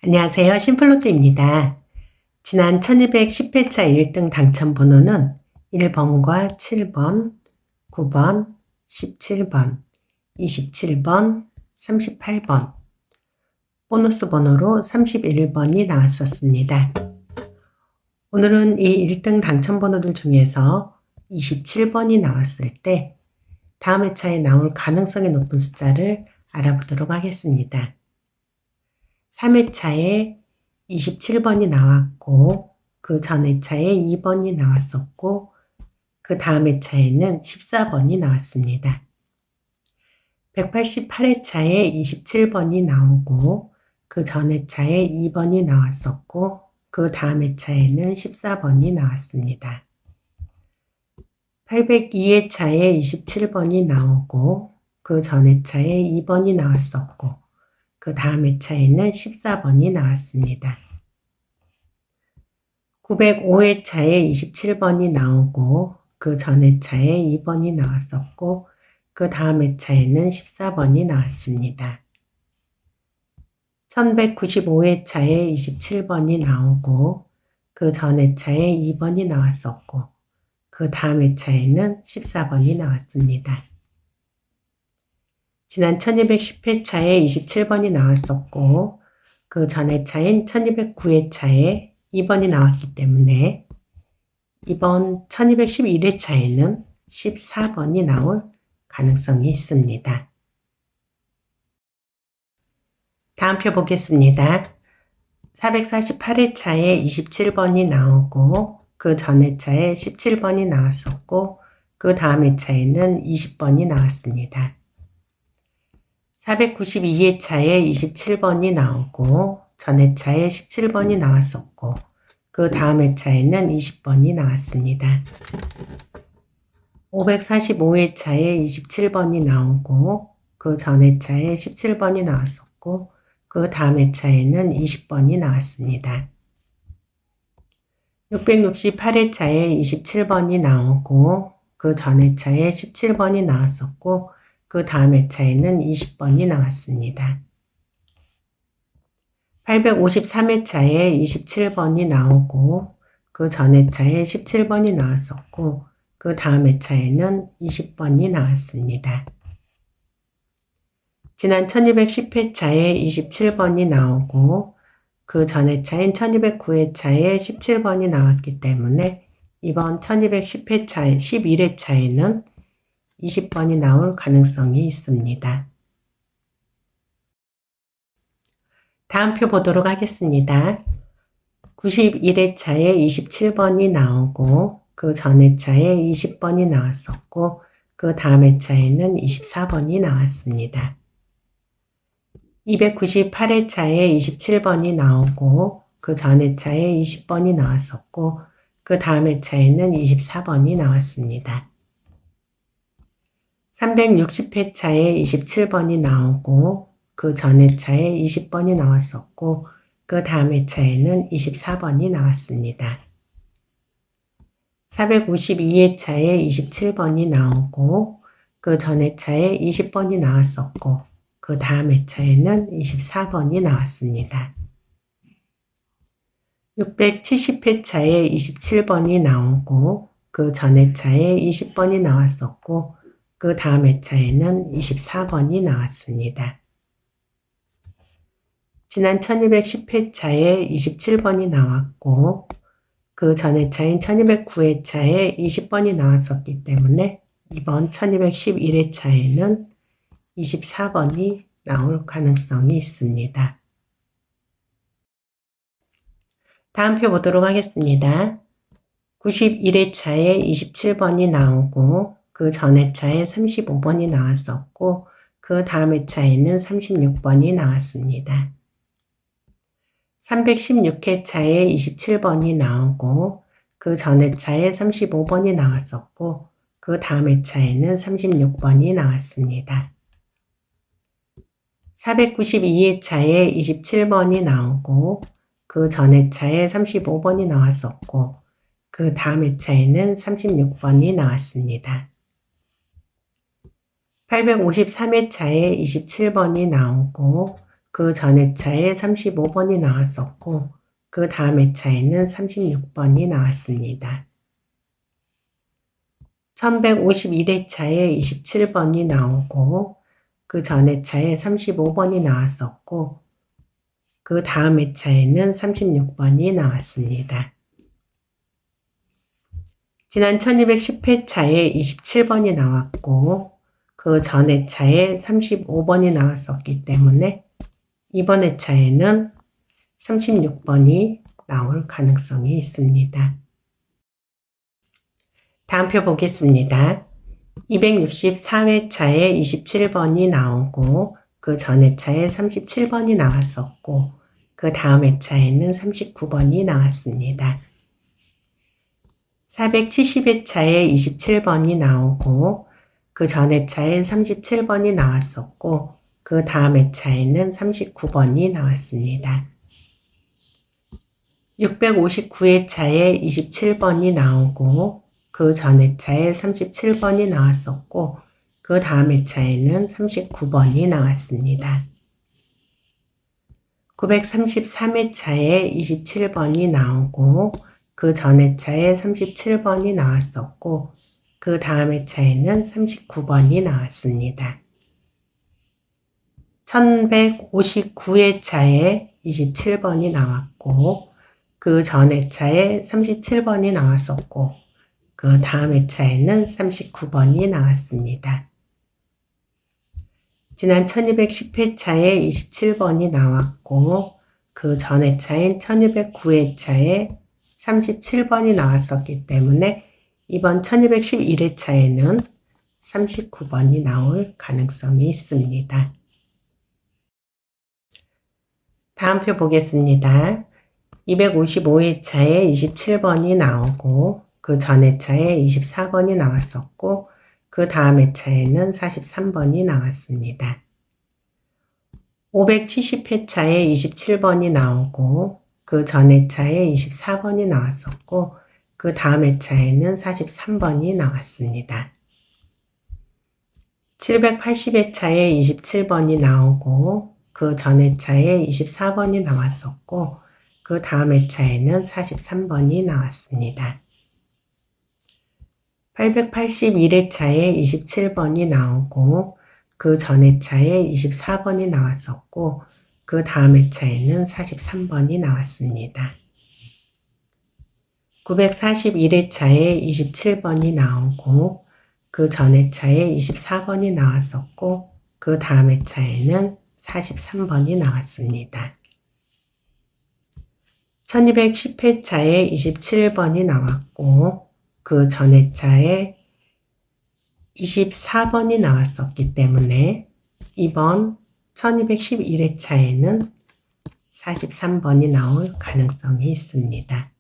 안녕하세요. 심플로트입니다. 지난 1210회차 1등 당첨 번호는 1번과 7번, 9번, 17번, 27번, 38번, 보너스 번호로 31번이 나왔었습니다. 오늘은 이 1등 당첨 번호들 중에서 27번이 나왔을 때 다음 회차에 나올 가능성이 높은 숫자를 알아보도록 하겠습니다. 3회차에 27번이 나왔고 그 전 회차에 2번이 나왔었고 그 다음 회차에는 14번이 나왔습니다. 188회차에 27번이 나오고 그 전 회차에 2번이 나왔었고 그 다음 회차에는 14번이 나왔습니다. 802회차에 27번이 나오고 그 전 회차에 2번이 나왔었고 그 다음 회차에는 14번이 나왔습니다. 905회차에 27번이 나오고 그 전 회차에 2번이 나왔었고 그 다음 회차에는 14번이 나왔습니다. 1195회차에 27번이 나오고 그 전 회차에 2번이 나왔었고 그 다음 회차에는 14번이 나왔습니다. 지난 1210회차에 27번이 나왔었고 그 전 회차인 1209회차에 2번이 나왔기 때문에 이번 1211회차에는 14번이 나올 가능성이 있습니다. 다음 표 보겠습니다. 448회차에 27번이 나오고 그 전 회차에 17번이 나왔었고 그 다음 회차에는 20번이 나왔습니다. 492회차에 27번이 나오고 전 회차에 17번이 나왔었고 그 다음 회차에는 20번이 나왔습니다. 545회차에 27번이 나오고 그 전 회차에 17번이 나왔었고 그 다음 회차에는 20번이 나왔습니다. 668회차에 27번이 나오고 그 전 회차에 17번이 나왔었고 그 다음 회차에는 20번이 나왔습니다. 853회차에 27번이 나오고 그 전 회차에 17번이 나왔었고 그 다음 회차에는 20번이 나왔습니다. 지난 1210회차에 27번이 나오고 그 전 회차인 1209회차에 17번이 나왔기 때문에 이번 1210회차 11회차에는 20번이 나올 가능성이 있습니다. 다음 표 보도록 하겠습니다. 91회차에 27번이 나오고 그 전 회차에 20번이 나왔었고 그 다음 회차에는 24번이 나왔습니다. 298회차에 27번이 나오고 그 전 회차에 20번이 나왔었고 그 다음 회차에는 24번이 나왔습니다. 360회차에 27번이 나오고 그 전 회차에 20번이 나왔었고 그 다음 회차에는 24번이 나왔습니다. 452회차에 27번이 나오고 그 전 회차에 20번이 나왔었고 그 다음 회차에는 24번이 나왔습니다. 670회차에 27번이 나오고 그 전 회차에 20번이 나왔었고 그 다음 회차에는 24번이 나왔습니다. 지난 1210회차에 27번이 나왔고 그 전 회차인 1209회차에 20번이 나왔었기 때문에 이번 1211회차에는 24번이 나올 가능성이 있습니다. 다음 표 보도록 하겠습니다. 91회차에 27번이 나오고 그 전 회차에 35번이 나왔었고 그 다음 회차에는 36번이 나왔습니다. 316회차에 27번이 나오고 그 전 회차에 35번이 나왔었고 그 다음 회차에는 36번이 나왔습니다. 492회차에 27번이 나오고 그 전 회차에 35번이 나왔었고 그 다음 회차에는 36번이 나왔습니다. 853회차에 27번이 나오고 그 전 회차에 35번이 나왔었고 그 다음 회차에는 36번이 나왔습니다. 1151회차에 27번이 나오고 그 전 회차에 35번이 나왔었고 그 다음 회차에는 36번이 나왔습니다. 지난 1210회차에 27번이 나왔고 그 전 회차에 35번이 나왔었기 때문에 이번 회차에는 36번이 나올 가능성이 있습니다. 다음 표 보겠습니다. 264회차에 27번이 나오고 그 전 회차에 37번이 나왔었고 그 다음 회차에는 39번이 나왔습니다. 470회차에 27번이 나오고 그 전 회차에 37번이 나왔었고 그 다음 회차에는 39번이 나왔습니다. 659회차에 27번이 나오고 그 전 회차에 37번이 나왔었고 그 다음 회차에는 39번이 나왔습니다. 933회차에 27번이 나오고 그 전 회차에 37번이 나왔었고 그 다음 회차에는 39번이 나왔습니다. 1159회차에 27번이 나왔고 그 전 회차에 37번이 나왔었고 그 다음 회차에는 39번이 나왔습니다. 지난 1210회차에 27번이 나왔고 그 전 회차인 1209회차에 37번이 나왔었기 때문에 이번 1211회차에는 39번이 나올 가능성이 있습니다. 다음 표 보겠습니다. 255회차에 27번이 나오고 그 전 회차에 24번이 나왔었고 그 다음 회차에는 43번이 나왔습니다. 570회차에 27번이 나오고 그 전 회차에 24번이 나왔었고 그 다음 회차에는 43번이 나왔습니다. 780회차에 27번이 나오고 그 전 회차에 24번이 나왔었고 그 다음 회차에는 43번이 나왔습니다. 881회차에 27번이 나오고 그 전 회차에 24번이 나왔었고 그 다음 회차에는 43번이 나왔습니다. 941회차에 27번이 나오고 그 전 회차에 24번이 나왔었고 그 다음 회차에는 43번이 나왔습니다. 1210회차에 27번이 나왔고 그 전 회차에 24번이 나왔었기 때문에 이번 1211회차에는 43번이 나올 가능성이 있습니다.